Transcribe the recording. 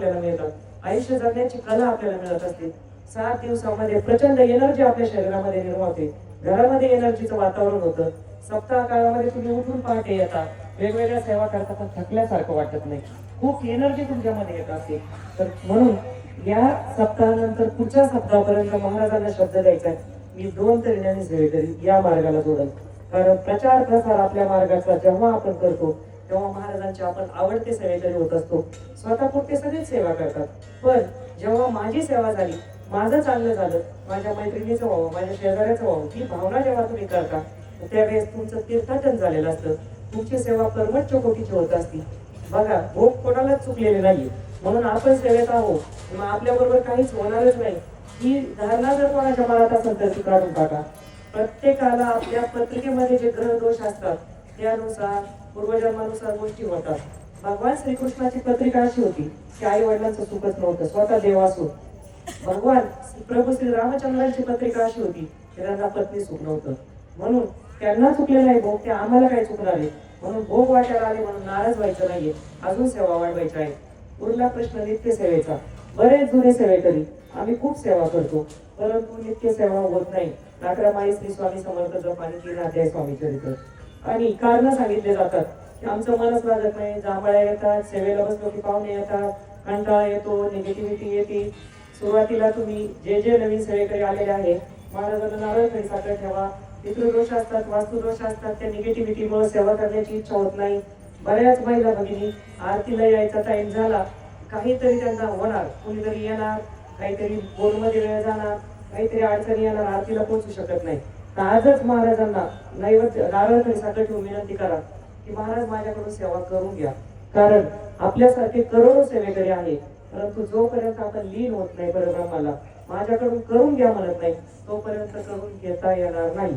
आपल्याला मिळतात, आयुष्य जगण्याची कला आपल्याला मिळत असते. 7 दिवसामध्ये प्रचंड एनर्जी आपल्या शरीरामध्ये निर्माण होते, घरामध्ये एनर्जीचं वातावरण होतं. सप्ताह काळामध्ये तुम्ही उठून पहाटे येता, वेगवेगळ्या सेवा करता, पण थकल्यासारखं वाटत नाही, खूप एनर्जी तुमच्यामध्ये येत असते. तर म्हणून या सप्ताहानंतर पुढच्या सप्ताहापर्यंत महाराजांना शब्द द्यायचा, मी 2 तरी नवीन सेवेकरी या मार्गाला जोडल. कारण प्रचार प्रसार आपल्या मार्गाचा जेव्हा आपण करतो तेव्हा महाराजांचे आपण आवडते सेवेकरी होत असतो. स्वतःपुरते सगळेच सेवा करतात, पण जेव्हा माझी सेवा झाली, माझं चांगलं झालं, माझ्या मैत्रिणीचं व्हावं, माझ्या शेजाऱ्याचं व्हावं, ही भावना जेव्हा तुम्ही करता त्यावेळेस तुमचं तीर्थाटन झालेलं असतं, तुमची सेवा परमोच्च कोटीची होत असती. बघा, भोग कोणालाच चुकलेले नाहीये, म्हणून आपण सेवेत आहोत, मग आपल्या बरोबर काहीच होणारच नाही ही धारणा जर कोणाच्या मनात असेल तर ती काढून टाका. प्रत्येकाला आपल्या पत्रिकेमध्ये जे ग्रह दोष असतात त्यानुसार पूर्वजन्मानुसार गोष्टी होतात. भगवान श्रीकृष्णाची पत्रिका अशी होती की आई वडिलांचं सुखच नव्हतं, स्वतः देव असून. भगवान प्रभू श्री रामचंद्रांची पत्रिका अशी होती की त्यांना पत्नी सुख नव्हतं, म्हणून त्यांना चुकले नाही भोग, ते आम्हाला काय चुकणार आहे, म्हणून भोग वाटायला आले म्हणून नाराज व्हायचं नाहीये, अजून सेवा वाढवायची आहे. उरला प्रश्न नित्य सेवेचा. बरेच जुने सेवेकरी आम्ही खूप सेवा करतो, परंतु नित्य सेवा होत नाही. 11 माळी श्री स्वामी समर्थ जप आणि 3 अध्याय स्वामी चरित्र. आणि कारण सांगितले जातात की आमचं मनच लागत नाही, जांभळ्या येतात, सेवेला बसलो की पाहुणे येतात, कंटाळा येतो, निगेटिव्हिटी येते. सुरुवातीला तुम्ही जे जे नवीन सेवेकरी आलेले आहे, महाराजांना नारळ खडी साखर ठेवा. पितृदोष असतात, वास्तुदोष असतात, त्या निगेटिव्हिटीमुळे सेवा करण्याची इच्छा होत नाही. बऱ्याच महिला भगिनी आरतीला यायचा टाइम झाला, काहीतरी त्यांना होणार, कुणीतरी येणार, काहीतरी बोलमध्ये वेळ जाणार, काहीतरी अडचणी येणार, आरतीला पोहोचू शकत नाही. तर आजच महाराजांना नैवेद्य नारळ खडी साखर ठेवून विनंती करा की महाराज माझ्याकडून सेवा करून घ्या. कारण आपल्यासारखे करोडो सेवेकरी आहे, परंतु जोपर्यंत आपण लीन होत नाही परब्रह्माला, माझ्याकडून करून घ्या म्हणत नाही, तोपर्यंत करून घेता येणार नाही.